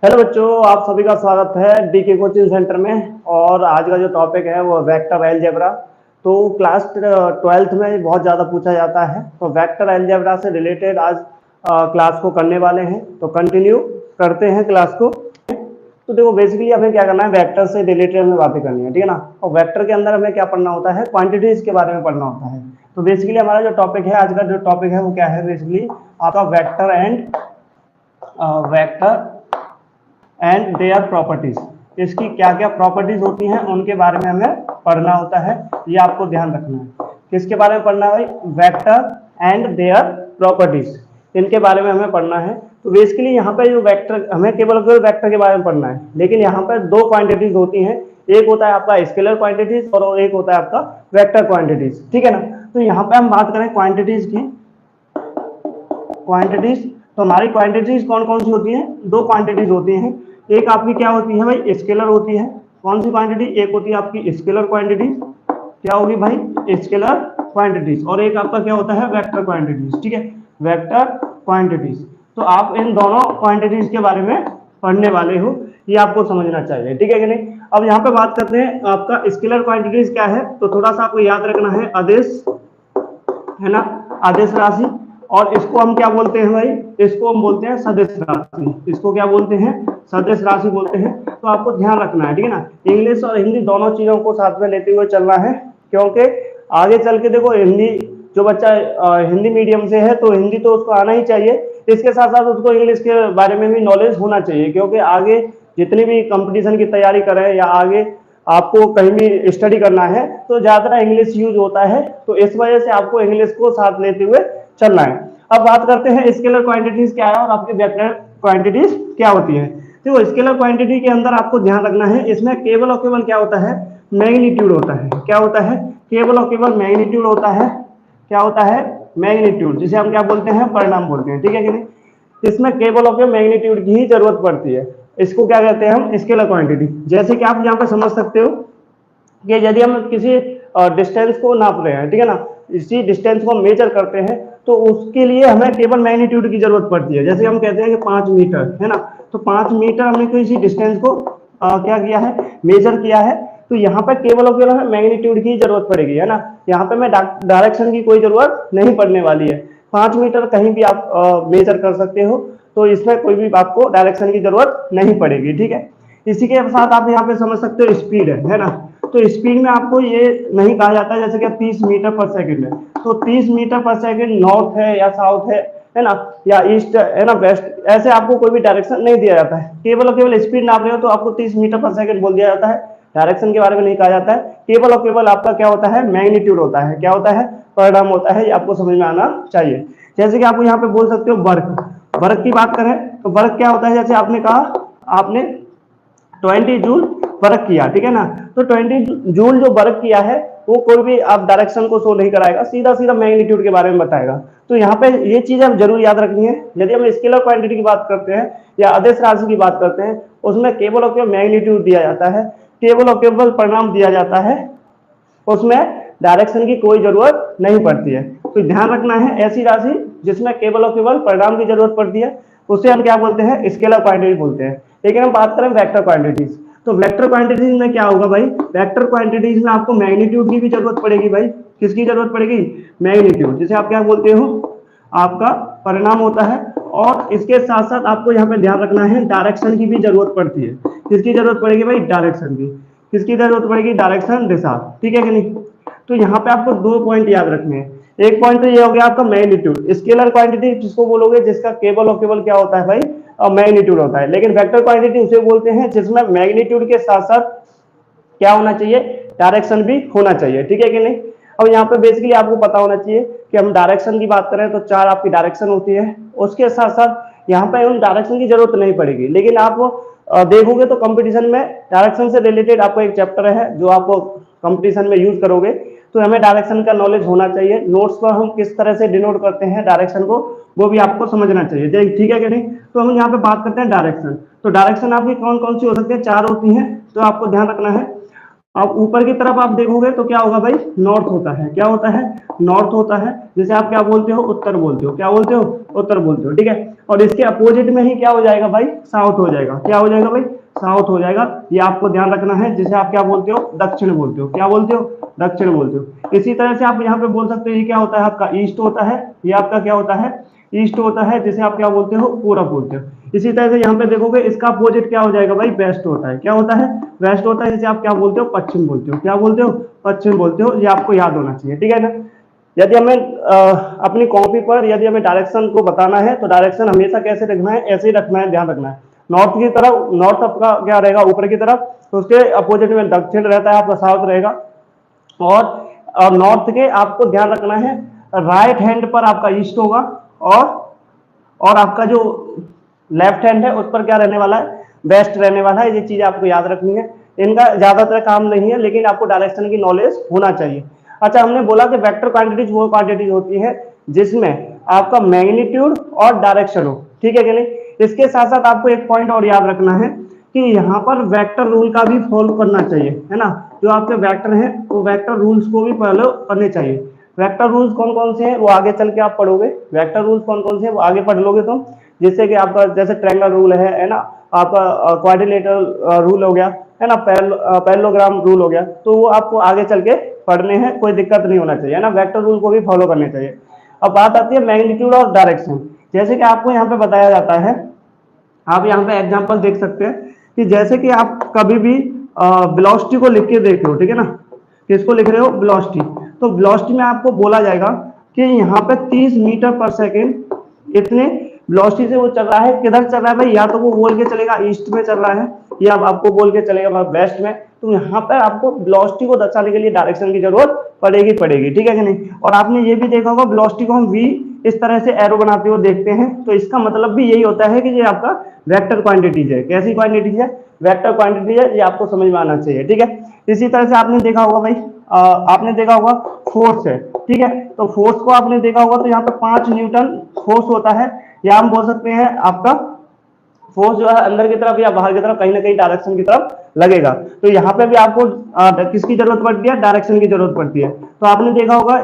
Hello बच्चों, आप सभी का स्वागत है डीके कोचिंग सेंटर में। और आज का जो टॉपिक है वो वेक्टर अलजेब्रा। तो क्लास 12th में बहुत ज़्यादा पूछा जाता है, तो वेक्टर अलजेब्रा से रिलेटेड आज क्लास को करने वाले हैं। तो कंटिन्यू करते हैं क्लास को। तो देखो, बेसिकली हमें क्या करना है, वेक्टर से रिलेटेड हमें बातें करनी है, ठीक है ना। और वेक्टर के अंदर हमें क्या पढ़ना होता है, क्वांटिटीज के बारे में पढ़ना होता है। तो बेसिकली हमारा जो टॉपिक है, आज का जो टॉपिक है वो क्या है, बेसिकली आपका वेक्टर एंड देयर प्रॉपर्टीज। इसकी क्या क्या प्रॉपर्टीज होती हैं उनके बारे में हमें पढ़ना होता है। ये आपको ध्यान रखना है। किसके बारे में पढ़ना है भाई? वेक्टर एंड देयर प्रॉपर्टीज, इनके बारे में हमें पढ़ना है। तो बेसिकली यहाँ पे जो वेक्टर, हमें केवल वेक्टर के बारे में पढ़ना है, लेकिन यहाँ पर दो क्वांटिटीज होती हैं। एक होता है आपका स्केलर क्वांटिटीज और एक होता है आपका वेक्टर क्वांटिटीज, ठीक है ना। तो यहाँ पे हम बात करें क्वांटिटीज की, क्वांटिटीज। तो हमारी क्वांटिटीज कौन कौन सी होती हैं? दो क्वांटिटीज होती हैं। एक आपकी क्या होती है भाई? स्केलर होती है। कौन सी क्वांटिटी? एक होती है आपकी स्केलर क्वांटिटी। क्या होगी भाई? Scalar quantities. और एक आपका क्या होता है? वेक्टर क्वांटिटीज, ठीक है, वेक्टर क्वांटिटीज। तो आप इन दोनों क्वांटिटीज के बारे में पढ़ने वाले हो, ये आपको समझना चाहिए, ठीक है कि नहीं। अब यहाँ पे बात करते हैं आपका स्केलर क्वांटिटीज क्या है। तो थोड़ा सा आपको याद रखना है, आदेश है ना, आदेश राशि। और इसको हम क्या बोलते हैं भाई? इसको हम बोलते हैं सदिश राशि। इसको क्या बोलते हैं? सदिश राशि बोलते हैं। तो आपको ध्यान रखना है, ठीक है ना। इंग्लिश और हिंदी दोनों चीजों को साथ में लेते हुए चलना है, क्योंकि आगे चल के देखो, हिंदी जो बच्चा हिंदी मीडियम से है तो हिंदी तो उसको आना ही चाहिए। इसके साथ साथ उसको इंग्लिश के बारे में भी नॉलेज होना चाहिए, क्योंकि आगे जितनी भी कंपटीशन की तैयारी करें या आगे आपको कहीं भी स्टडी करना है तो ज्यादातर इंग्लिश यूज होता है। तो इस वजह से आपको इंग्लिश को साथ लेते हुए चलना है। अब बात करते हैं स्केलर क्वांटिटीज क्या है और आपकी वेक्टर क्वांटिटीज क्या होती है। तो स्केलर क्वांटिटी के अंदर आपको ध्यान रखना है, इसमें केवल और केवल क्या होता है? मैग्नीट्यूड होता है। क्या होता है? केवल और केवल मैग्नीट्यूड होता है। क्या होता है? मैग्नीट्यूड, जिसे हम क्या बोलते हैं? परिणाम बोलते हैं, ठीक है कि नहीं। इसमें केवल और केवल मैग्नीट्यूड की ही जरूरत पड़ती है। इसको क्या कहते हैं हम? Scalar quantity. जैसे कि आप यहाँ पे समझ सकते हो कि यदि हम किसी डिस्टेंस को नाप रहे हैं, ठीक है ना, इसी डिस्टेंस को मेजर करते हैं, तो उसके लिए हमें केवल मैग्नीट्यूड की जरूरत पड़ती है। जैसे हम कहते हैं कि 5 मीटर है ना, तो 5 मीटर हमने किसी डिस्टेंस को क्या किया है? मेजर किया है। तो यहाँ पर केवल और केवल हमें मैग्नीट्यूड की जरूरत पड़ेगी, है ना। यहाँ पे मैं डायरेक्शन की कोई जरूरत नहीं पड़ने वाली है। 5 मीटर कहीं भी आप मेजर कर सकते हो, तो इसमें कोई भी आपको डायरेक्शन की जरूरत नहीं पड़ेगी, ठीक है। इसी के साथ आप यहाँ पे समझ सकते हो स्पीड है ना। तो स्पीड में आपको ये नहीं कहा जाता जैसे कि 30 मीटर पर सेकंड है, तो 30 मीटर पर सेकंड नॉर्थ है या साउथ है ना, या ईस्ट है ना, वेस्ट, ऐसे आपको कोई भी डायरेक्शन नहीं दिया जाता है। केवल और केवल स्पीड नाप रहे हो तो आपको 30 मीटर पर सेकंड बोल दिया जाता है। डायरेक्शन के बारे में नहीं कहा जाता है। केवल और केवल आपका क्या होता है? मैग्नीट्यूड होता है। क्या होता है? परिणाम होता है। ये आपको समझ में आना चाहिए। जैसे कि आपको यहाँ पे बोल सकते हो वर्क। वर्क की बात करें तो वर्क क्या होता है? जैसे आपने कहा आपने 20 जूल वर्क किया, ठीक है ना। तो 20 जूल जो वर्क किया है वो कोई भी आप डायरेक्शन को शो नहीं कराएगा, सीधा सीधा मैग्नीट्यूड के बारे में बताएगा। तो यहाँ पे ये चीज हम जरूर याद रखनी है। यदि हम स्केलर क्वांटिटी की बात करते हैं या आदेश राशि की बात करते हैं, उसमें केवल और केवल मैग्नीट्यूड दिया जाता है, केवल और केवल परिणाम दिया जाता है, उसमें डायरेक्शन की कोई जरूरत नहीं पड़ती है। तो ध्यान रखना है, ऐसी राशि जिसमें केवल और केवल परिणाम की जरूरत पड़ती है उसे हम क्या बोलते हैं? स्केलर क्वांटिटी बोलते हैं। लेकिन हम बात करें वेक्टर क्वांटिटीज, तो वेक्टर क्वांटिटीज में क्या होगा भाई? वेक्टर क्वांटिटीज में आपको मैग्नीट्यूड की भी जरूरत पड़ेगी भाई। किसकी जरूरत पड़ेगी? मैग्नीट्यूड, जिसे आप क्या बोलते हो? आपका परिणाम होता है। और इसके साथ साथ आपको यहाँ पे ध्यान रखना है, डायरेक्शन की भी जरूरत पड़ती है। किसकी जरूरत पड़ेगी भाई? डायरेक्शन की। किसकी जरूरत पड़ेगी? डायरेक्शन, दिशा, ठीक है कि नहीं। तो यहाँ पे आपको दो पॉइंट याद रखने हैं। एक पॉइंट तो ये हो गया आपका मैग्नीट्यूड, स्केलर क्वांटिटी जिसको बोलोगे जिसका केवल और केवल क्या होता है भाई? मैग्नीट्यूड होता है। लेकिन वेक्टर क्वांटिटी उसे बोलते हैं जिसमें मैग्नीट्यूड के साथ साथ क्या होना चाहिए? डायरेक्शन भी होना चाहिए, ठीक है कि नहीं। अब यहाँ पे बेसिकली आपको पता होना चाहिए कि हम डायरेक्शन की बात करें तो 4 आपकी डायरेक्शन होती है। उसके साथ साथ यहाँ पे उन डायरेक्शन की जरूरत नहीं पड़ेगी, लेकिन आप देखोगे तो कंपटीशन में डायरेक्शन से रिलेटेड आपको एक चैप्टर है जो आपको कंपटीशन में यूज करोगे। तो हमें डायरेक्शन का नॉलेज होना चाहिए। नोट्स पर हम किस तरह से डिनोट करते हैं डायरेक्शन को, वो भी आपको समझना चाहिए, ठीक है कि नहीं। तो हम यहाँ पे बात करते हैं डायरेक्शन। तो डायरेक्शन आपकी कौन कौन सी हो सकती है? 4 होती हैं, तो आपको ध्यान रखना है। अब ऊपर की तरफ आप देखोगे तो क्या होगा भाई, नॉर्थ होता है। क्या होता है, नॉर्थ होता है, जिसे आप क्या बोलते हो, उत्तर बोलते हो। क्या बोलते हो, उत्तर बोलते हो, ठीक है। और इसके अपोजिट में ही क्या हो जाएगा भाई, साउथ हो जाएगा। क्या हो जाएगा भाई, साउथ हो जाएगा। ये आपको ध्यान रखना है, जिसे आप क्या बोलते हो, दक्षिण बोलते हो। क्या बोलते हो, दक्षिण बोलते हो। इसी तरह से आप यहाँ पे बोल सकते हो, ये क्या होता है आपका, ईस्ट होता है। ये आपका क्या होता है, ईस्ट होता है, जिसे आप क्या बोलते हो, पूरब बोलते हो। इसी तरह से यहाँ पे देखोगे, इसका अपोजिट क्या हो जाएगा भाई, वेस्ट होता है। क्या होता है, वेस्ट होता है, जिसे आप क्या बोलते हो, पश्चिम बोलते हो। क्या बोलते हो, पश्चिम बोलते हो। ये आपको याद होना चाहिए, ठीक है ना। यदि हमें अपनी कॉपी पर यदि हमें डायरेक्शन को बताना है, तो डायरेक्शन हमेशा कैसे रखना है, ऐसे ही रखना है, ध्यान रखना है। नॉर्थ की तरफ, नॉर्थ आपका क्या रहेगा, ऊपर की तरफ, तो उसके अपोजिट में दक्षिण रहता है, आपका साउथ रहेगा। और नॉर्थ के आपको ध्यान रखना है, राइट हैंड पर आपका ईस्ट होगा, और आपका जो लेफ्ट हैंड है उस पर क्या रहने वाला है, वेस्ट रहने वाला है। ये चीज आपको याद रखनी है। इनका ज्यादातर काम नहीं है, लेकिन आपको डायरेक्शन की नॉलेज होना चाहिए। अच्छा, हमने बोला कि वेक्टर क्वांटिटीज वो क्वांटिटीज होती है जिसमें आपका मैग्नीट्यूड और डायरेक्शन हो, ठीक है कि नहीं। इसके साथ साथ आपको एक पॉइंट और याद रखना है कि यहाँ पर वेक्टर रूल का भी फॉलो करना चाहिए, है ना। जो आपके वेक्टर हैं वो वेक्टर रूल्स को भी फॉलो करने चाहिए। वेक्टर रूल्स कौन कौन से हैं वो आगे चल के आप पढ़ोगे। वेक्टर रूल्स कौन कौन से हैं वो आगे पढ़ लोगे तुम। जिससे कि आपका जैसे ट्रायंगल रूल है ना, आपका क्वाड्रिलेटरल रूल हो गया, है ना, पैरेललोग्राम रूल हो गया, तो वो आपको आगे चल के पढ़ने हैं, कोई दिक्कत नहीं होना चाहिए, है ना। वेक्टर रूल को भी फॉलो करने चाहिए। अब बात आती है मैग्नीट्यूड और डायरेक्शन। जैसे कि आपको यहाँ पे बताया जाता है, आप यहाँ पे एग्जांपल देख सकते हैं कि जैसे कि आप कभी भी वेलोसिटी को लिख के देख रहे हो, ठीक है ना। किसको लिख रहे हो, वेलोसिटी। तो वेलोसिटी में आपको बोला जाएगा कि यहाँ पे 30 मीटर पर सेकेंड इतने वेलोसिटी से वो चल रहा है। किधर चल रहा है भाई, या तो वो बोल के चलेगा ईस्ट में चल रहा है, या आपको बोल के चलेगा वेस्ट में। तो यहाँ पर आपको वेलोसिटी को दर्शाने के लिए डायरेक्शन की जरूरत पड़ेगी, ठीक है कि नहीं। और आपने ये भी देखा होगा, वेलोसिटी को हम वी इस तरह से एरो बनाते हुए देखते हैं, तो इसका मतलब भी यही होता है कि ये आपका वेक्टर क्वांटिटीज है। कैसी क्वांटिटीज है, वेक्टर क्वांटिटीज है। ये आपको समझ में आना चाहिए, ठीक है। इसी तरह से आपने देखा होगा भाई, आपने देखा होगा फोर्स है, ठीक है। तो फोर्स को आपने देखा होगा, तो यहाँ पे 5 न्यूटन फोर्स होता है, या हम बोल सकते हैं आपका फोर्स जो है अंदर की तरफ या बाहर की तरफ कहीं ना कहीं डायरेक्शन की तरफ लगेगा। तो यहाँ पे भी आपको किसकी जरूरत पड़ती है, डायरेक्शन की जरूरत पड़ती है। तो आपने देखा होगा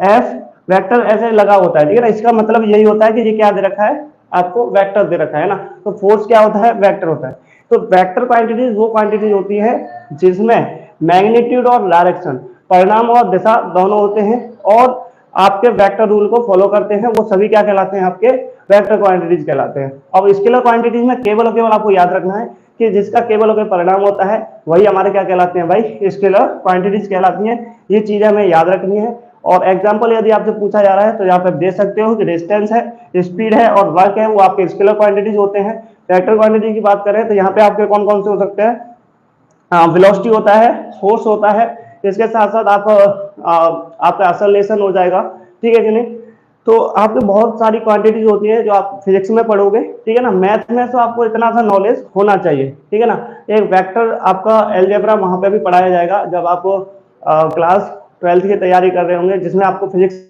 एफ वेक्टर ऐसे लगा होता है, ठीक है ना। इसका मतलब यही होता है कि ये क्या दे रखा है, आपको वेक्टर दे रखा है ना। तो फोर्स क्या होता है, वेक्टर होता है। तो वेक्टर क्वांटिटीज वो क्वांटिटीज होती है जिसमें मैग्नीट्यूड और डायरेक्शन, परिणाम और दिशा दोनों होते हैं, और आपके वेक्टर रूल को फॉलो करते हैं। वो सभी क्या कहलाते हैं, आपके वेक्टर क्वांटिटीज कहलाते हैं। अब स्केलर क्वांटिटीज में केवल और केवल आपको याद रखना है कि जिसका केवल और केवल परिणाम होता है वही हमारे क्या कहलाते हैं भाई, स्केलर क्वांटिटीज कहलाती हैं। ये चीजें हमें याद रखनी है। और एग्जाम्पल यदि आपसे पूछा जा रहा है तो यहाँ पे दे सकते हो कि डिस्टेंस है, स्पीड है और वर्क है, वो आपके स्केलर क्वांटिटीज होते हैं। वेक्टर क्वांटिटी की बात करें तो यहाँ पे आपके कौन कौन से हो सकते हैं, वेलोसिटी होता है, फोर्स होता है, इसके साथ साथ आप आपका एक्सेलरेशन हो जाएगा, ठीक है कि नहीं। तो आपके बहुत सारी क्वांटिटीज होती है जो आप फिजिक्स में पढ़ोगे, ठीक है ना। मैथ में तो आपको इतना सा नॉलेज होना चाहिए, ठीक है ना। एक वेक्टर आपका अलजेब्रा वहां पे भी पढ़ाया जाएगा जब आप क्लास 12th की तैयारी कर रहे होंगे, जिसमें आपको फिजिक्स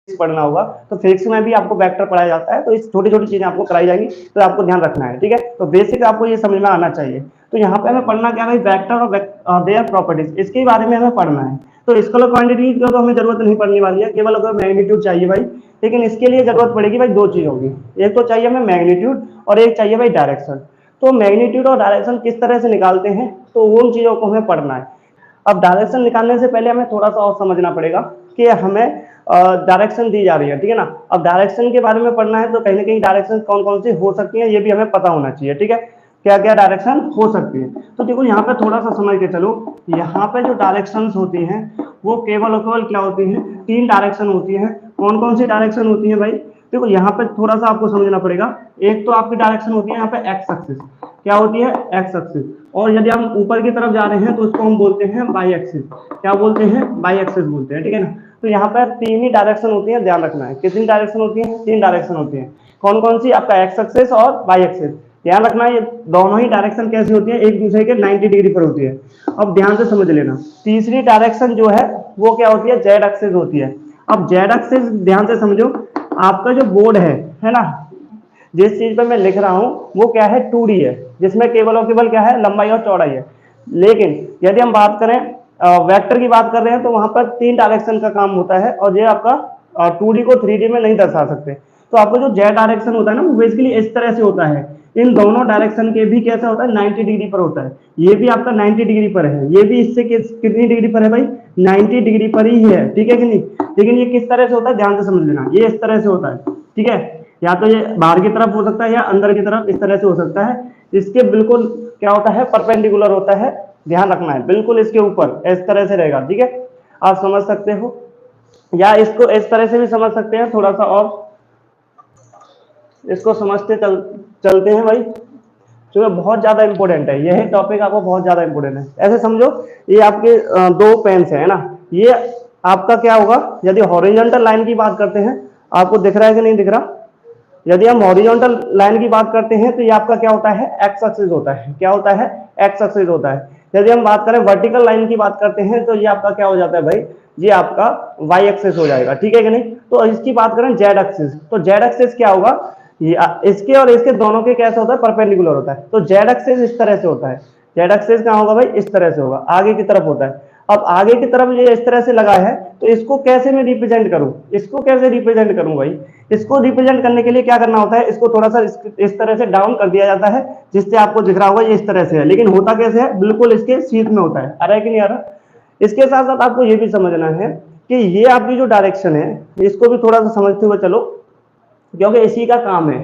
पढ़ना होगा। तो फिजिक्स में भी आपको वेक्टर पढ़ाया जाता है, तो इस छोटी छोटी चीजें आपको कराई जाएंगी, तो आपको ध्यान रखना है, ठीक है। तो बेसिक आपको ये समझ में आना चाहिए। तो यहाँ पे हमें पढ़ना क्या है, वेक्टर और देयर प्रॉपर्टीज, इसके बारे में हमें पढ़ना है। तो स्केलर क्वांटिटी की तो हमें जरूरत नहीं पड़ने वाली है, केवल अगर मैग्नीट्यूड चाहिए भाई। लेकिन इसके लिए जरूरत पड़ेगी भाई दो चीज होगी, एक तो चाहिए हमें मैग्नीट्यूड और एक चाहिए भाई डायरेक्शन। तो मैग्नीट्यूड और डायरेक्शन किस तरह से निकालते हैं, तो उन चीजों को हमें पढ़ना है। अब डायरेक्शन निकालने से पहले हमें थोड़ा सा और समझना पड़ेगा कि हमें डायरेक्शन दी जा रही है, ठीक है ना। अब डायरेक्शन के बारे में पढ़ना है तो कहीं ना कहीं डायरेक्शन कौन कौन सी हो सकती है ये भी हमें पता होना चाहिए, ठीक है। क्या क्या डायरेक्शन हो सकती है, तो देखो यहाँ पे थोड़ा सा समझ के चलो। यहाँ पे जो डायरेक्शन होती हैं वो केवल और केवल क्या होती हैं, 3 डायरेक्शन होती है। कौन कौन सी डायरेक्शन होती है भाई, देखो यहाँ पे थोड़ा सा आपको समझना पड़ेगा। एक तो आपकी डायरेक्शन होती है यहाँ पे एक्स एक्सिस, क्या होती है, एक्स एक्सिस। और यदि हम ऊपर की तरफ जा रहे हैं तो उसको हम बोलते हैं बाई एक्सिस। क्या बोलते हैं, बाई एक्सिस बोलते हैं, ठीक है ना। तो यहाँ पर 3 ही डायरेक्शन होती है, ध्यान रखना है। कितनी डायरेक्शन होती है, 3 डायरेक्शन होती है। कौन कौन सी, आपका एक्स एक्सिस और बाई एक्सिस। ध्यान रखना है ये दोनों ही डायरेक्शन कैसी होती है, एक दूसरे के 90 डिग्री पर होती है। अब ध्यान से समझ लेना, तीसरी डायरेक्शन जो है वो क्या होती है, जेड एक्सिस होती है। अब जेड एक्सिस ध्यान से समझो, आपका जो बोर्ड है ना, जिस चीज पर मैं लिख रहा हूं वो क्या है, 2D है, जिसमें केवल और केवल क्या है, लंबाई और चौड़ाई है। लेकिन यदि हम बात करें वेक्टर की बात कर रहे हैं तो वहां पर 3 डायरेक्शन का काम होता है और ये आपका 2D को 3D में नहीं दर्शा सकते। तो आपको जो जेड डायरेक्शन होता है ना वो बेसिकली इस तरह से होता है। इन दोनों डायरेक्शन के भी कैसा होता है 90 डिग्री पर होता है। ये भी आपका 90 डिग्री पर है, ये भी इससे कितनी डिग्री पर है भाई 90 डिग्री पर ही है, ठीक है कि नहीं। लेकिन ये किस तरह से होता है ध्यान से समझ लेना, ये इस तरह से होता है, ठीक है। या तो ये बाहर की तरफ हो सकता है या अंदर की तरफ, इस तरह से हो सकता है। इसके बिल्कुल क्या होता है परपेंडिकुलर होता है, ध्यान रखना है, बिल्कुल इसके ऊपर इस तरह से रहेगा, ठीक है। आप समझ सकते हो, या इसको इस तरह से भी समझ सकते हैं थोड़ा सा, और इसको समझते चलते हैं भाई, जो बहुत ज्यादा इंपॉर्टेंट है, यही टॉपिक आपको बहुत ज्यादा इंपॉर्टेंट है। ऐसे समझो ये आपके दो पेन्स है ना, ये आपका क्या होगा यदि हॉरिजॉन्टल लाइन की बात करते हैं, आपको दिख रहा है कि नहीं दिख रहा। यदि हम हॉरिजॉन्टल लाइन की बात करते हैं तो ये आपका क्या होता है एक्स एक्सिस होता है, क्या होता है एक्स एक्सिस होता है। यदि हम बात करें वर्टिकल लाइन की बात करते हैं तो ये आपका क्या हो जाता है भाई, ये आपका वाई एक्सिस हो जाएगा, ठीक है कि नहीं। तो इसकी बात करें जेड एक्सिस, तो जेड एक्सिस क्या होगा, ये इसके और इसके दोनों के कैसे होता है परपेंडिकुलर होता है। तो जेड एक्सिस इस तरह से होता है, जेड एक्सिस कहाँ होगा भाई इस तरह से होगा, आगे की तरफ होता है। अब आगे की तरफ ये इस तरह से लगा है, तो इसको कैसे मैं रिप्रेजेंट करूं, इसको कैसे रिप्रेजेंट करूं भाई। इसको रिप्रेजेंट करने के लिए क्या करना होता है, इसको थोड़ा सा इस तरह से डाउन कर दिया जाता है, जिससे आपको दिख रहा होगा ये इस तरह से है, लेकिन होता कैसे है बिल्कुल इसके सीध में होता है। आ रहा है कि नहीं आ रहा। इसके साथ साथ आपको ये भी समझना है कि ये आपकी जो डायरेक्शन है इसको भी थोड़ा सा समझते हुए चलो, क्योंकि इसी का काम है,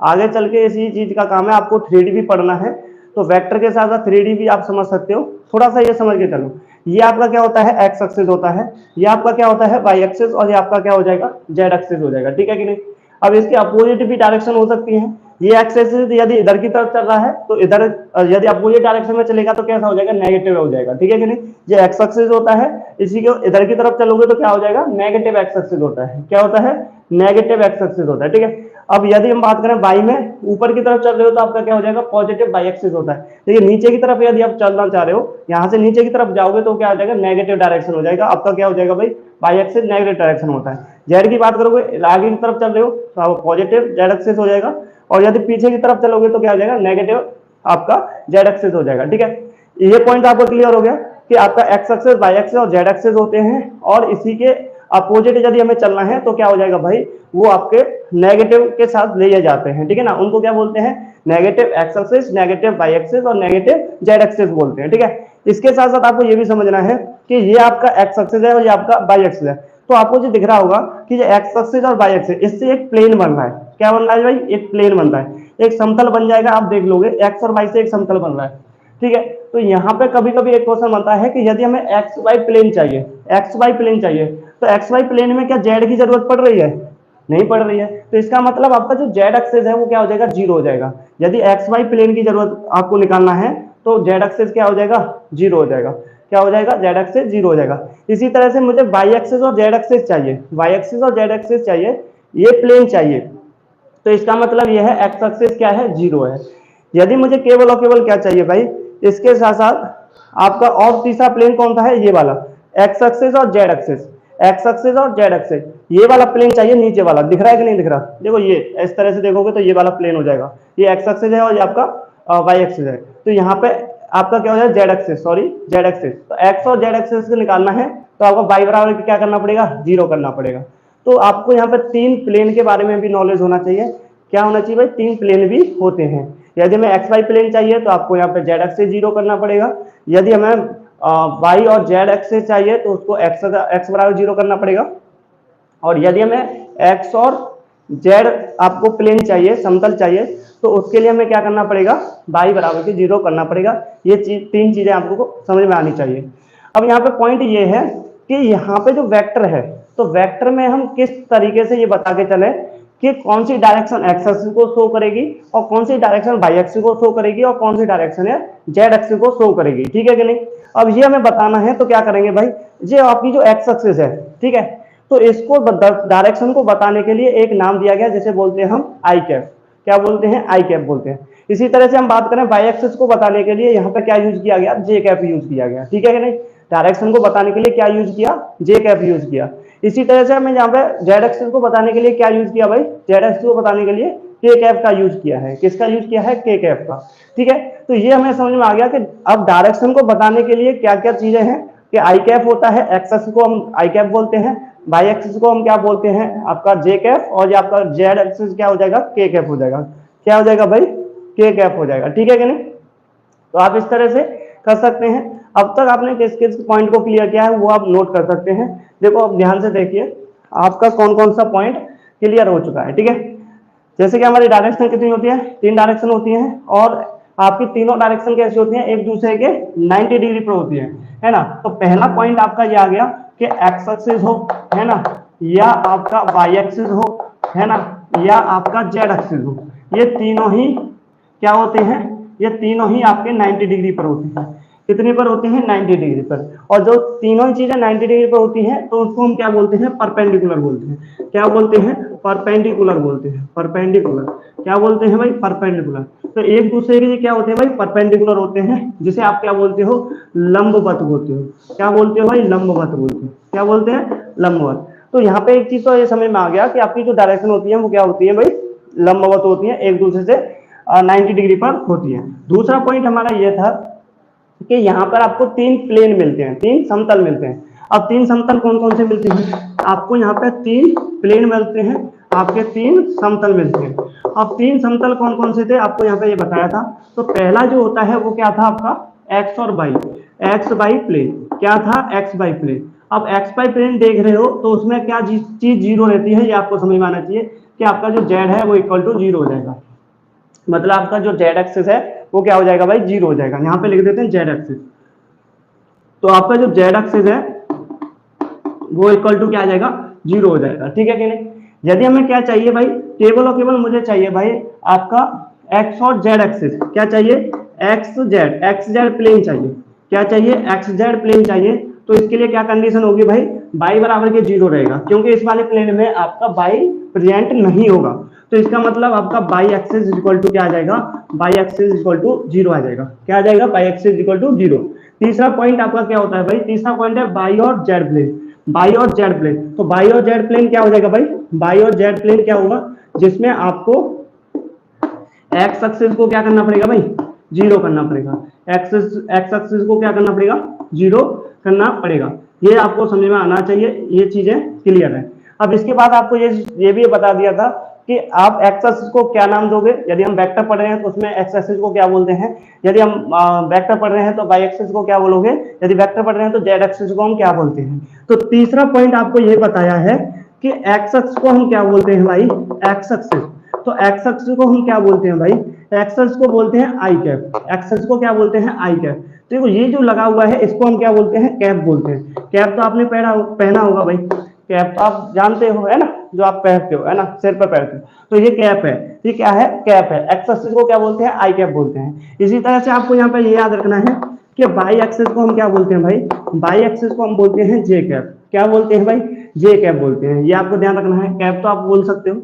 आगे चल के इसी चीज का काम है। आपको 3D भी पढ़ना है, तो वेक्टर के साथ साथ 3D भी आप समझ सकते हो। थोड़ा सा ये समझ के चलो, ये आपका क्या होता है एक्स एक्सिस होता है, ये आपका क्या होता है वाई एक्सिस, और ये आपका क्या हो जाएगा जेड एक्सिस हो जाएगा, ठीक है कि नहीं। अब इसके अपोजिट भी डायरेक्शन हो सकती है। ये एक्स एक्सिस यदि इधर की तरफ चल रहा है तो इधर, यदि अपोजिट डायरेक्शन में चलेगा तो कैसा हो जाएगा नेगेटिव हो जाएगा, ठीक है कि नहीं। ये एक्स एक्सिस होता है, इसी को इधर की तरफ चलोगे तो क्या हो जाएगा नेगेटिव एक्स एक्सिस होता है, क्या होता है नेगेटिव एक्स एक्सिस होता है, ठीक है। अब यदि हम बात करें वाई में, ऊपर की तरफ चल रहे हो तो आपका क्या हो जाएगा पॉजिटिव वाई एक्सिस होता है। देखिए नीचे की तरफ यदि आप चलना चाह रहे हो, यहाँ से नीचे की तरफ जाओगे तो क्या हो जाएगा नेगेटिव डायरेक्शन हो जाएगा, आपका क्या हो जाएगा भाई वाई एक्सिस नेगेटिव डायरेक्शन होता है। जेड की बात करोगे आगे की तरफ चल रहे हो तो आप पॉजिटिव जेड एक्सिस हो जाएगा, और यदि पीछे की तरफ चलोगे तो क्या हो जाएगा नेगेटिव आपका जेड एक्सिस हो जाएगा, ठीक है। ये पॉइंट आपको क्लियर हो गया कि आपका एक्स एक्सिस वाई एक्सिस और जेड एक्सिस होते हैं, और इसी के अपोजिट यदि हमें चलना है तो क्या हो जाएगा भाई वो आपके नेगेटिव के साथ ले जाते हैं, ठीक है ना। उनको क्या बोलते हैं negative X axis, negative Y axis और नेगेटिव जेड एक्सिस बोलते हैं, ठीक है। इसके साथ साथ आपको ये भी समझना है कि ये आपका एक्स एक्सिस है और ये आपका वाई एक्सिस है। तो आपको जो दिख रहा होगा कि ये एक्स एक्सिस और वाई एक्सिस, इससे एक प्लेन बन रहा है, क्या बन रहा है भाई एक प्लेन बन रहा है, एक समतल बन जाएगा। आप देख लोगे एक्स और वाई से एक समतल बन रहा है, ठीक है। तो यहाँ पे कभी कभी एक क्वेश्चन बनता है कि यदि हमें एक्स वाई प्लेन चाहिए, एक्स वाई प्लेन चाहिए, तो एक्स वाई प्लेन में क्या जेड की जरूरत पड़ रही है, नहीं पड़ रही है। तो इसका मतलब आपका जो जेड एक्सिस है वो क्या हो जाएगा जीरो हो जाएगा। यदि एक्स वाई प्लेन की जरूरत आपको निकालना है तो जेड एक्सिस क्या हो जाएगा जीरो हो जाएगा, क्या हो जाएगा जेड एक्सिस जीरो हो जाएगा। इसी तरह से मुझे वाई एक्सिस और जेड एक्सिस चाहिए, वाई एक्सिस और जेड एक्सिस चाहिए, ये प्लेन चाहिए, तो इसका मतलब यह है एक्स एक्सिस क्या है जीरो है। यदि मुझे केवल और केवल क्या चाहिए भाई इसके साथ साथ आपका और तीसरा प्लेन कौन सा है ये वाला एक्स एक्सिस और जेड एक्सिस, एक्स एक्सिस और जेड एक्सिस, ये वाला प्लेन चाहिए नीचे वाला, दिख रहा है कि नहीं दिख रहा। देखो ये इस तरह से देखोगे तो ये वाला प्लेन हो जाएगा, ये एक्स एक्सिस है और ये आपका वाई एक्सिस है। तो यहाँ पे आपका क्या हो जाएगा Z axis, sorry Z axis. तो एक्स और जेड एक्सिस को निकालना है तो आपको वाई बराबर क्या करना पड़ेगा जीरो करना पड़ेगा। तो आपको यहाँ पे तीन प्लेन के बारे में भी नॉलेज होना चाहिए, क्या होना चाहिए भाई तीन प्लेन भी होते हैं। यदि हमें एक्स वाई प्लेन चाहिए तो आपको यहाँ पे जेड एक्सिस जीरो करना पड़ेगा, यदि हमें वाई और जेड एक्सिस चाहिए तो उसको एक्स बराबर जीरो करना पड़ेगा, और यदि हमें एक्स और जेड आपको प्लेन चाहिए समतल चाहिए तो उसके लिए हमें क्या करना पड़ेगा वाई बराबर के जीरो करना पड़ेगा। ये तीन चीजें आपको समझ में आनी चाहिए। अब यहाँ पे पॉइंट ये है कि यहाँ पे जो वेक्टर है तो वेक्टर में हम किस तरीके से ये बता के चले कि कौन सी डायरेक्शन एक्स एक्सिस को शो करेगी और कौन सी डायरेक्शन वाई एक्सिस को शो करेगी और कौन सी डायरेक्शन है जेड एक्सिस को शो करेगी, ठीक है कि नहीं। अब ये हमें बताना है तो क्या करेंगे भाई, ये आपकी जो एक्स एक्सिस है ठीक है, तो इसको डायरेक्शन को बताने के लिए एक नाम दिया गया जिसे बोलते हैं हम आई कैप, क्या बोलते हैं आई कैप बोलते हैं। इसी तरह से हम बात करें वाई एक्सिस को बताने के लिए यहाँ पे क्या यूज किया गया जे कैप यूज किया गया, ठीक है कि नहीं। डायरेक्शन को बताने के लिए क्या यूज किया जे कैप यूज किया। इसी तरह से हमें यहाँ पे जेड एक्सिस को बताने के लिए क्या यूज किया भाई, जेड एक्सिस को बताने के लिए के कैप का यूज किया है। किसका यूज किया है? के कैप का। ठीक है, तो ये हमें समझ में आ गया कि अब डायरेक्शन को बताने के लिए क्या क्या चीजें हैं कि आई कैप होता है, एक्स एक्सिस को हम आई कैप बोलते हैं, बाई एक्सिस को हम क्या बोलते हैं? आपका जे कैप, और ये आपका जेड एक्सिस क्या हो जाएगा? के कैप हो जाएगा। क्या हो जाएगा भाई? के कैप हो जाएगा। ठीक है कि नहीं? तो आप इस तरह से कर सकते हैं। अब तक आपने किस किस पॉइंट को क्लियर किया है वो आप नोट कर सकते हैं। देखो अब ध्यान से देखिए आपका कौन कौन सा पॉइंट क्लियर हो चुका है। ठीक है, जैसे कि हमारी डायरेक्शन कितनी होती है? 3 डायरेक्शन होती हैं, और आपकी तीनों डायरेक्शन कैसी होती हैं? एक दूसरे के 90 डिग्री पर होती है ना। तो पहला पॉइंट आपका ये आ गया कि एक्स एक्सिस हो, है ना, या आपका वाई एक्सिस हो, है ना, या आपका जेड एक्सिस हो, ये तीनों ही क्या होते हैं? ये तीनों ही आपके 90 डिग्री पर होते हैं। कितने पर होते हैं? 90 डिग्री पर। और जो तीनों ही चीजें 90 डिग्री पर होती हैं तो उसको हम क्या बोलते हैं? परपेंडिकुलर बोलते हैं। क्या बोलते हैं? परपेंडिकुलर बोलते हैं। परपेंडिकुलर क्या बोलते हैं भाई? परपेंडिकुलर। तो एक दूसरे के क्या होते हैं भाई? परपेंडिकुलर होते हैं, जिसे आप क्या बोलते हो? लंबवत बोलते हो। क्या बोलते हो भाई? लंबवत बोलते हो। क्या बोलते हैं? लंबवत। तो यहाँ पे एक चीज तो ये समझ में आ गया कि आपकी जो डायरेक्शन होती है वो क्या होती है भाई? लंबवत होती है, एक दूसरे से 90 डिग्री पर होती है। दूसरा पॉइंट हमारा ये था कि यहाँ पर आपको 3 प्लेन मिलते हैं, 3 समतल मिलते हैं। अब 3 समतल कौन कौन से मिलते हैं? आपको यहाँ पे 3 प्लेन मिलते हैं, आपके 3 समतल मिलते हैं। अब 3 समतल कौन कौन से थे आपको यहाँ पे ये बताया था। तो पहला जो होता है वो क्या था आपका? एक्स और वाई, एक्स बाई प्लेन। क्या था? X Y plane. अब एक्स बाई प्लेन देख रहे हो तो उसमें क्या चीज जीरो रहती है, ये आपको समझ में आना चाहिए कि आपका जो जेड है वो इक्वल टू 0 हो जाएगा। मतलब आपका जो जेड एक्सिस है वो क्या हो जाएगा भाई? 0 हो जाएगा। यहाँ पे लिख देते हैं जेड एक्सिस। तो आपका जो जेड एक्सिस है वो इक्वल टू क्या आ जाएगा? 0 हो जाएगा। ठीक है कि नहीं? यदि हमें क्या चाहिए भाई? केवल और केवल मुझे चाहिए भाई आपका एक्स और जेड एक्सिस। क्या चाहिए? एक्स जेड प्लेन चाहिए। क्या चाहिए? एक्स जेड प्लेन चाहिए। तो इसके लिए क्या कंडीशन होगी भाई? बाई बराबर के 0 रहेगा, क्योंकि इस वाले प्लेन में आपका बाई प्रेजेंट नहीं होगा। तो इसका मतलब आपका बाई एक्सिस इक्वल टू क्या आ जाएगा? बाई एक्सिस इक्वल टू 0 आ जाएगा। क्या आ जाएगा? Y axis equal to 0। तीसरा पॉइंट आपका क्या होता है भाई? तीसरा पॉइंट है बाई और जेड प्लेन। बाई और जेड प्लेन, तो बाई और जेड प्लेन क्या हो जाएगा भाई? बाई और जेड प्लेन क्या होगा? जिसमें आपको एक्स एक्सिस को क्या करना पड़ेगा भाई? 0 करना पड़ेगा। एक्स एक्सिस को क्या करना पड़ेगा? 0 करना पड़ेगा। ये आपको समझ में आना चाहिए, ये चीजें क्लियर है। अब इसके बाद आपको ये भी बता दिया था कि आप एक्स एक्सिस को क्या नाम दोगे। यदि हम वेक्टर पढ़ रहे हैं तो उसमें एक्स एक्सिस को क्या बोलते हैं, यदि हम वेक्टर पढ़ रहे हैं तो वाई एक्सिस को क्या बोलोगे, यदि वेक्टर पढ़ रहे हैं तो जेड एक्सिस को हम क्या बोलते हैं। तो तीसरा पॉइंट आपको ये बताया है कि एक्स एक्सिस को हम क्या बोलते हैं भाई? X axis. तो एक्स एक्सिस को हम क्या बोलते हैं भाई? एक्स एक्सिस को बोलते हैं आई कैप। एक्स एक्सिस को क्या बोलते हैं? आई कैप। देखो ये जो लगा हुआ है इसको हम क्या बोलते हैं? कैप बोलते हैं। कैप तो आपने पहना होगा भाई, कैप तो आप जानते हो, है ना, जो आप पहनते हो, है ना, सिर पर पहनते हो। तो ये कैप है। ये क्या है? कैप है। एक्स एक्सिस को क्या बोलते हैं? आई कैप बोलते हैं। इसी तरह से आपको यहाँ पे ये याद रखना है कि बाई एक्सिस को हम क्या बोलते हैं भाई? बाई एक्सिस को हम बोलते हैं जे कैप। क्या बोलते हैं भाई? जे कैप बोलते हैं। ये आपको ध्यान रखना है। कैप तो आप बोल सकते हो।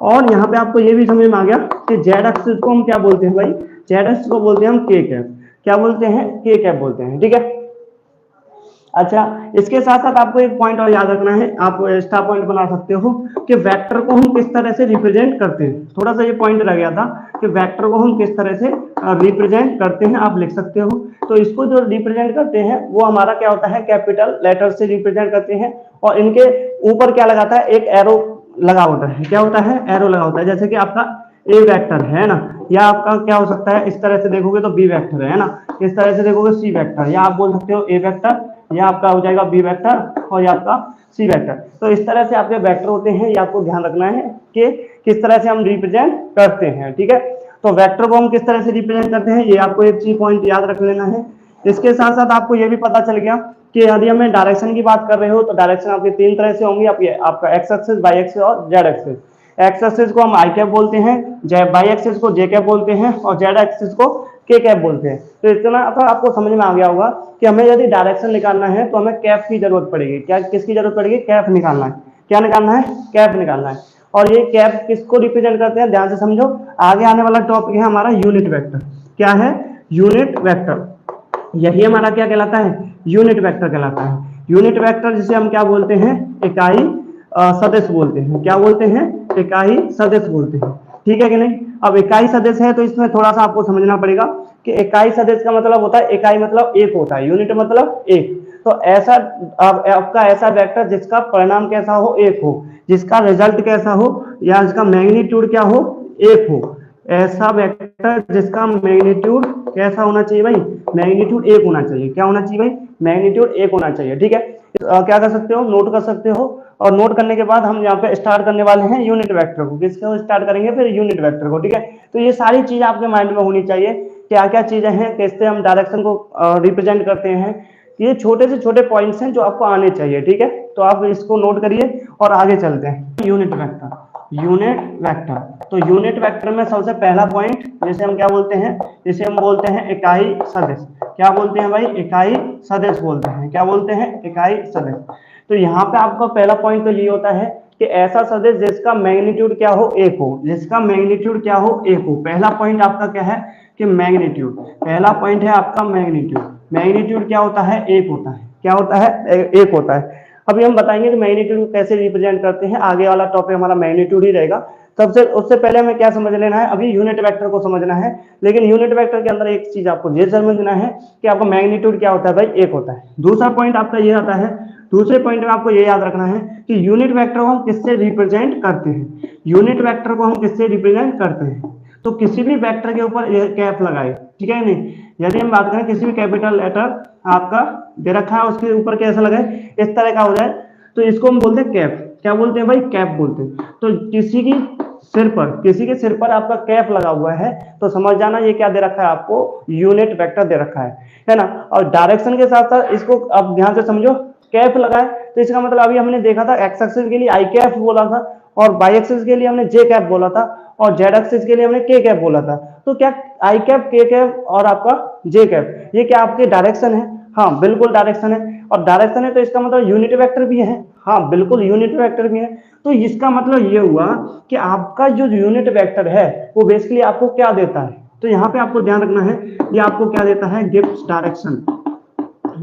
और यहाँ पे आपको ये भी समझ में आ गया कि जेड एक्सिस को हम क्या बोलते हैं भाई? जेड एक्सिस को बोलते हैं हम के कैप। क्या बोलते हैं? के कैप बोलते हैं। ठीक है, अच्छा, इसके साथ साथ आपको एक पॉइंट और याद रखना है, आप एक्स्ट्रा पॉइंट बना सकते हो कि वेक्टर को हम किस तरह से रिप्रेजेंट करते हैं। थोड़ा सा ये पॉइंट रह गया था कि वेक्टर को हम किस तरह से रिप्रेजेंट करते हैं, आप लिख सकते हो। तो इसको जो रिप्रेजेंट करते हैं वो हमारा क्या होता है? कैपिटल लेटर से रिप्रेजेंट करते हैं, और इनके ऊपर क्या लगाता है? एक एरो लगा होता है। क्या होता है? एरो लगा होता है। जैसे कि आपका ए वेक्टर है ना, या आपका क्या हो सकता है, इस तरह से देखोगे तो बी वेक्टर है ना, इस तरह से देखोगे सी वेक्टर, या आप बोल सकते हो ए वेक्टर, या आपका हो जाएगा बी वेक्टर, और ये आपका सी वेक्टर। तो इस तरह से आपके वेक्टर होते हैं। ये आपको ध्यान रखना है कि किस तरह से हम रिप्रेजेंट करते हैं। ठीक है, तो वेक्टर को हम किस तरह से रिप्रेजेंट करते हैं, ये आपको एक चीज पॉइंट याद रख लेना है। इसके साथ साथ आपको ये भी पता चल गया कि यदि हमें डायरेक्शन की बात कर रहे हो तो डायरेक्शन आपकी 3 तरह से होंगी। आपका एक्स एक्सिस, वाई एक्सिस और जेड एक्सिस। एक्स एक्सिस को हम आई कैप बोलते हैं, वाई एक्सिस को जे कैप बोलते हैं, और जेड एक्सिस को के कैप बोलते हैं। तो इतना तो आपको समझ में आ गया होगा कि हमें यदि डायरेक्शन निकालना है तो हमें कैप की जरूरत पड़ेगी। क्या किसकी जरूरत पड़ेगी? कैप निकालना है। क्या निकालना है? कैप निकालना है। और ये कैप किसको रिप्रेजेंट करते हैं? ध्यान से समझो। आगे आने वाला टॉपिक है हमारा यूनिट वेक्टर। क्या है? Unit vector. यही हमारा क्या कहलाता है? यूनिट वेक्टर कहलाता है। यूनिट वेक्टर जिसे हम क्या बोलते हैं? इकाई सदिश बोलते हैं। क्या बोलते हैं? इकाई सदिश बोलते हैं। ठीक है कि नहीं। अब इकाई सदिश है तो इसमें थोड़ा सा आपको समझना पड़ेगा कि इकाई सदिश का मतलब होता है, इकाई मतलब एक होता है, यूनिट मतलब एक। तो ऐसा आपका ऐसा वेक्टर जिसका परिणाम कैसा हो, एक हो, जिसका रिजल्ट कैसा हो या जिसका मैग्नीट्यूड क्या हो, एक हो। ऐसा वेक्टर जिसका मैग्नीट्यूड कैसा होना चाहिए भाई, मैग्नीट्यूड एक होना चाहिए। क्या होना चाहिए भाई, मैग्नीट्यूड एक होना चाहिए। ठीक है, क्या कर सकते हो, नोट कर सकते हो। और नोट करने के बाद हम यहाँ पे स्टार्ट करने वाले हैं यूनिट वेक्टर को। किसको स्टार्ट करेंगे, फिर यूनिट वेक्टर को। ठीक है, तो ये सारी चीज आपके माइंड में होनी चाहिए, क्या क्या चीजें हैं, कैसे हम डायरेक्शन को रिप्रेजेंट करते हैं। ये छोटे से छोटे पॉइंट्स हैं जो आपको आने चाहिए। ठीक है, तो आप इसको नोट करिए और आगे चलते हैं। Unit vector, unit vector. तो यूनिट वेक्टर में सबसे पहला पॉइंट जिसे हम क्या बोलते हैं, जिसे हम बोलते हैं इकाई सदिश। क्या बोलते हैं भाई, इकाई सदिश बोलते हैं। क्या बोलते हैं, इकाई सदिश। तो यहाँ पे आपका पहला पॉइंट तो ये होता है कि ऐसा सदिश जिसका मैग्नीट्यूड क्या हो, एक हो, जिसका मैग्नीट्यूड क्या हो, एक हो। पहला पॉइंट आपका क्या है कि मैग्नीट्यूड, पहला पॉइंट है आपका मैग्नीट्यूड। मैग्नीट्यूड क्या होता है, एक होता है। क्या होता है, एक होता है। अभी हम बताएंगे कि मैग्नीट्यूड को कैसे रिप्रेजेंट करते हैं, आगे वाला टॉपिक हमारा मैग्नीट्यूड ही रहेगा। सबसे उससे पहले हमें क्या समझ लेना है, अभी यूनिट वेक्टर को समझना है। लेकिन यूनिट वेक्टर के अंदर एक चीज आपको ये समझना है कि आपका मैग्नीट्यूड क्या होता है भाई, एक होता है। दूसरा पॉइंट आपका ये आता है, दूसरे पॉइंट में आपको ये याद रखना है कि यूनिट वेक्टर को हम किससे रिप्रेजेंट करते हैं। यूनिट वेक्टर को हम किससे रिप्रेजेंट करते हैं, तो किसी भी वेक्टर के ऊपर कैप लगाए। ठीक है नहीं, यदि हम बात करें किसी भी कैपिटल लेटर आपका दे रखा है उसके ऊपर कैसा लगाए, इस तरह का हो जाए, तो इसको हम बोलते हैं कैप। क्या बोलते हैं भाई, कैप बोलते हैं। तो किसी की सिर पर, किसी के सिर पर आपका कैप लगा हुआ है तो समझ जाना ये क्या दे रखा है आपको, यूनिट वेक्टर दे रखा है ना। और डायरेक्शन के साथ साथ इसको अब ध्यान से समझो, कैप लगाए तो इसका मतलब अभी हमने देखा था एक्स एक्सिस के लिए आई कैप बोला था, और बाई एक्सिस के लिए हमने जे कैप बोला था, और जेड एक्सिस के लिए हमने के कैप बोला था। तो क्या आई कैप, के कैप और आपका जे कैप, ये क्या आपके डायरेक्शन है? हाँ बिल्कुल डायरेक्शन है। और डायरेक्शन है तो इसका मतलब यूनिट वेक्टर भी है। हाँ बिल्कुल यूनिट वेक्टर भी है। तो इसका मतलब ये हुआ कि आपका जो यूनिट वेक्टर है वो बेसिकली आपको क्या देता है, तो यहाँ पे आपको ध्यान रखना है, ये आपको क्या देता है, गिव्स डायरेक्शन।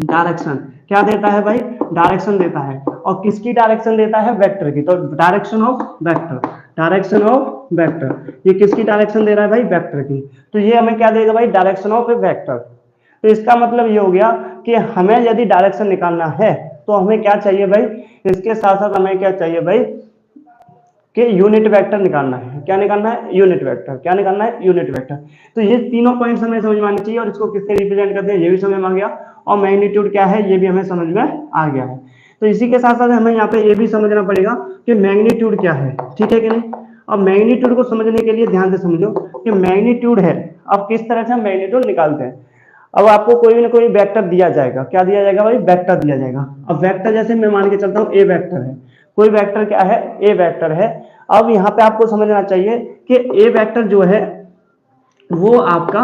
डायरेक्शन क्या देता है भाई, डायरेक्शन देता है। और किसकी डायरेक्शन देता है, वेक्टर की। तो direction of vector, direction of vector, ये किसकी डायरेक्शन दे रहा है भाई, वेक्टर की। तो ये हमें क्या देगा भाई, डायरेक्शन ऑफ ए वेक्टर। तो इसका मतलब ये हो गया कि हमें यदि डायरेक्शन निकालना है तो हमें क्या चाहिए भाई, इसके साथ साथ हमें क्या चाहिए भाई कि यूनिट वेक्टर निकालना है। क्या निकालना है, यूनिट वेक्टर। क्या निकालना है, यूनिट वेक्टर। तो ये तीनों पॉइंट्स हमें समझ में आने चाहिए, और इसको किससे रिप्रेजेंट करते हैं ये भी समझ में आ गया, और मैग्नीट्यूड क्या है ये भी हमें समझ में आ गया है। तो इसी के साथ साथ हमें यहाँ पे ये भी समझना पड़ेगा कि मैग्नीट्यूड क्या है। ठीक है कि नहीं। अब मैग्नीट्यूड को समझने के लिए ध्यान से समझो कि मैग्नीट्यूड है, अब किस तरह से हम मैग्नीट्यूड निकालते हैं। अब आपको कोई ना कोई वेक्टर दिया जाएगा, क्या दिया जाएगा भाई, वेक्टर दिया जाएगा। अब वेक्टर जैसे मैं मान के चलता हूँ ए वेक्टर है, कोई वेक्टर क्या है, ए वेक्टर है। अब यहाँ पे आपको समझना चाहिए कि ए वेक्टर जो है वो आपका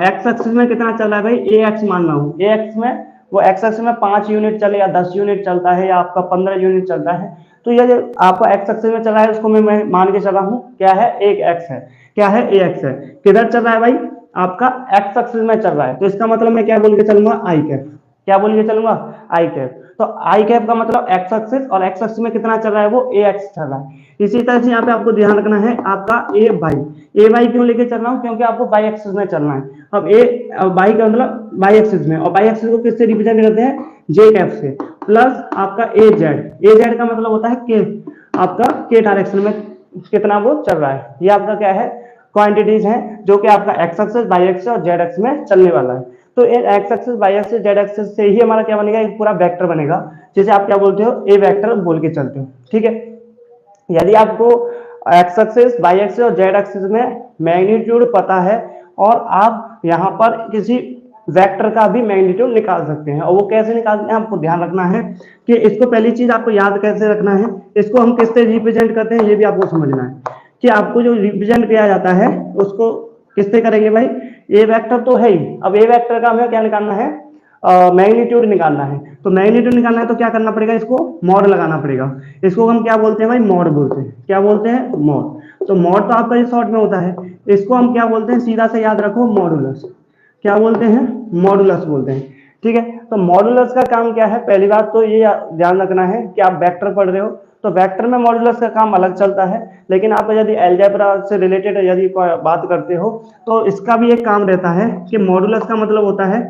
एक्स एक्सिस में कितना चल रहा है भाई, ए एक्स मान रहा हूँ, ए एक्स में वो एक्स एक्सिस में 5 यूनिट चले या 10 यूनिट चलता है या आपका 15 यूनिट चलता है। तो ये जो आपका एक्स एक्सिस में चल रहा है उसको मैं मान के चल रहा हूँ क्या है, एक एक्स है। क्या है, ए एक्स है। किधर चल रहा है भाई, आपका एक्स एक्सिस में चल रहा है। तो इसका मतलब मैं क्या बोल के चलूंगा, आई कैप। क्या बोल के चलूंगा, आई कैप। तो आई कैप का मतलब एक्स एक्सिस, और एक्स एक्सिस में कितना चल रहा है, वो ए एक्स चल रहा है। इसी तरह से यहाँ पे आपको ध्यान रखना है आपका ए वाई। ए वाई क्यों लेके चल रहा हूँ, क्योंकि आपको बाई एक्सिस में चलना है। अब ए बाई का मतलब बाई एक्सिस में, और बाई एक्सिस को किससे रिप्रेजेंट करते हैं, जे कैप से। प्लस आपका ए जेड, ए जेड का मतलब होता है के, आपका के डायरेक्शन में कितना वो चल रहा है। ये आपका क्या है, क्वांटिटीज हैं जो कि आपका एक्स एक्सिस, बाई एक्सिस और जेड एक्सिस में चलने वाला है। तो x axis, by axis, Z axis से ही हमारा क्या बनेगा, एक पूरा वेक्टर बनेगा, जिसे आप क्या बोलते हो, ए वेक्टर बोल के चलते हो। ठीक है, यदि आपको एक्स एक्सिस, बाई एक्सिस और जेड एक्सिस में मैग्नीट्यूड पता है, और आप यहाँ पर किसी वेक्टर का भी मैग्नीट्यूड निकाल सकते हैं। और वो कैसे निकालते हैं, आपको ध्यान रखना है कि इसको पहली चीज आपको याद कैसे रखना है, इसको हम किससे रिप्रेजेंट करते हैं ये भी आपको समझना है कि आपको जो रिप्रेजेंट किया जाता है उसको किससे करेंगे भाई, ए वेक्टर तो है ही। अब ए वेक्टर का हमें क्या निकालना है, मैग्नीट्यूड निकालना है। तो मैग्नीट्यूड निकालना है तो क्या करना पड़ेगा, इसको मॉड लगाना पड़ेगा। इसको हम क्या बोलते हैं भाई, मॉड बोलते हैं। क्या बोलते हैं, मॉड। तो मॉड तो आपका ये शॉर्ट में होता है, इसको हम क्या बोलते हैं, सीधा से याद रखो, मॉडुलस। क्या बोलते हैं, मॉडुलस बोलते हैं। ठीक है। तो मॉडुलस का काम क्या है, पहली बात तो ये ध्यान रखना है कि आप वेक्टर पढ़ रहे हो तो वेक्टर में मॉडुलस का काम अलग चलता है, लेकिन आप यदि अलजेब्रा से रिलेटेड यदि बात करते हो तो इसका भी एक काम रहता है कि मॉडुलस का मतलब होता है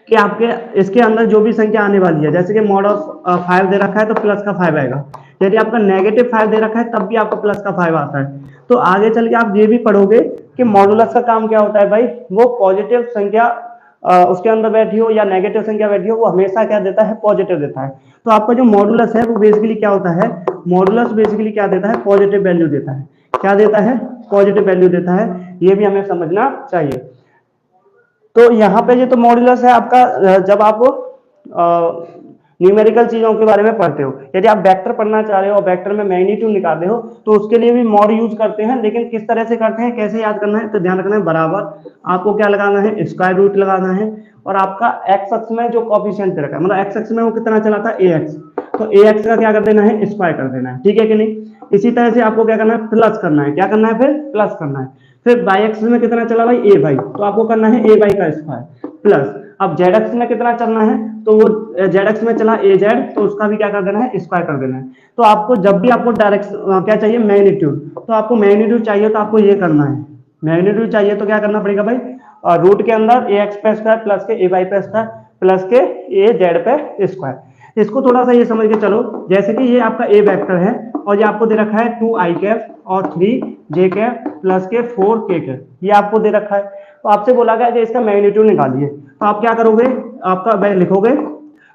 कि आपके इसके अंदर जो भी संख्या आने वाली है, जैसे कि मॉड ऑफ 5 दे रखा है तो प्लस का 5 आएगा, यदि आपका नेगेटिव 5 दे रखा है तब भी आपको प्लस का 5 आता है। तो आगे चल के आप ये भी पढ़ोगे कि मॉडुलस का काम क्या होता है भाई, वो पॉजिटिव संख्या उसके अंदर बैठी हो या नेगेटिव संख्या बैठी हो, वो हमेशा क्या देता है, पॉजिटिव देता है। तो आपका जो मॉडुलस है वो बेसिकली क्या होता है, मॉडुलस बेसिकली क्या देता है, पॉजिटिव वैल्यू देता है। क्या देता है, पॉजिटिव वैल्यू देता है, ये भी हमें समझना चाहिए। तो यहाँ पे ये तो मॉडुलस है आपका, जब आप न्यूमेरिकल चीजों के बारे में पढ़ते हो। यदि आप वेक्टर पढ़ना चाह रहे हो और वेक्टर में मैग्नीट्यूड निकाल रहे हो तो उसके लिए भी मॉड यूज करते हैं, लेकिन किस तरह से करते हैं, कैसे याद करना है, तो ध्यान रखना है बराबर आपको क्या लगाना है, स्क्वायर रूट लगाना है, और आपका एक्स अक्ष में जो कॉफिशिएंट दे रखा है, मतलब एक्स अक्ष में वो कितना चला था, ए एक्स, तो ए एक्स का क्या कर देना है, स्क्वायर कर देना है, ठीक है कि नहीं। इसी तरह से आपको क्या करना है, प्लस करना है, क्या करना है, फिर प्लस करना है। फिर बाई एक्स में कितना चला भाई, ए बाई, तो आपको करना है ए बाई का स्क्वायर प्लस। अब जेड एक्स में कितना चलना है, तो वो जेड एक्स में चला ए जेड, तो उसका भी क्या कर देना है, स्क्वायर कर देना है। तो आपको जब भी आपको डायरेक्शन क्या चाहिए, मैग्नीट्यूड, तो आपको मैग्नीट्यूड चाहिए तो आपको ये करना है, मैग्नीट्यूड चाहिए तो क्या करना पड़ेगा भाई, रूट के अंदर ए एक्स पे स्क्वायर प्लस के ए वाई पे स्क्वायर प्लस के ए जेड पे स्क्वायर। इसको थोड़ा सा ये समझ के चलो, जैसे कि ये आपका ए वेक्टर है और ये आपको दे रखा है 2 आई कैप और 3 जे कैप प्लस के 4 के कैप, ये आपको दे रखा है। तो आपसे बोला गया कि इसका मैग्नीट्यूड निकालिए, तो आप क्या करोगे, आपका लिखोगे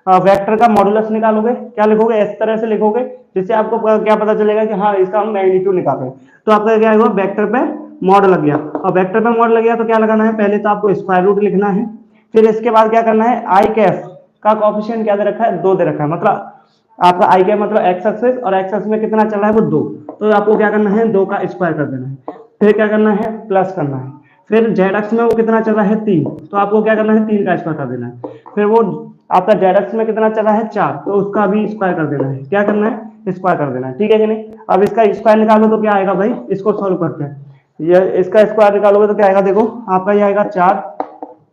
वेक्टर का मॉडुलस निकालोगे, क्या लिखोगे, इस तरह से लिखोगे जिससे आपको क्या पता चलेगा कि हाँ इसका हम मैग्नीट्यूड निकालें। तो आपका क्या होगा, वेक्टर पे मॉड लग गया, और वेक्टर पे मॉड लग गया तो क्या लगाना है, पहले तो आपको स्क्वायर रूट लिखना है, फिर इसके बाद क्या करना है, आई कैफ का कॉफिशिएंट क्या दे रखा है, 2 दे रखा है, मतलब आपका आई कैफ मतलब एक्स एक्सिस, और एक्स एक्सिस में कितना चल रहा है वो 2, तो आपको क्या करना है, 2 का स्क्वायर कर देना है, फिर क्या करना है, प्लस करना है, फिर जेड एक्स में वो कितना चल रहा है 3, तो आपको क्या करना है, 3 का स्क्वायर कर देना है, फिर वो आपका जेड एक्स में कितना चला है 4, तो उसका भी स्क्वायर कर देना है, क्या करना है, स्क्वायर कर देना है, ठीक है कि नहीं। अब इसका स्क्वायर निकालो तो क्या आएगा भाई, इसको सॉल्व करते हैं, ये इसका स्क्वायर निकालोगे तो क्या आएगा, देखो आपका ये आएगा 4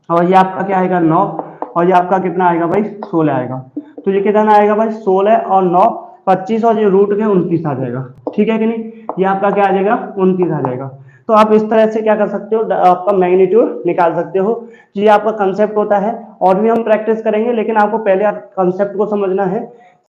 और ये आपका क्या आएगा 9 और ये आपका कितना आएगा भाई 16 आएगा। तो ये कितना आएगा भाई 16 और 9 25 और ये रूट के 29 आ जाएगा, ठीक है कि नहीं। ये आपका क्या आ जाएगा 29 आ जाएगा। तो आप इस तरह से क्या कर सकते हो, आपका मैग्नीट्यूड निकाल सकते हो। ये आपका कंसेप्ट होता है, और भी हम प्रैक्टिस करेंगे, लेकिन आपको पहले कंसेप्ट को समझना है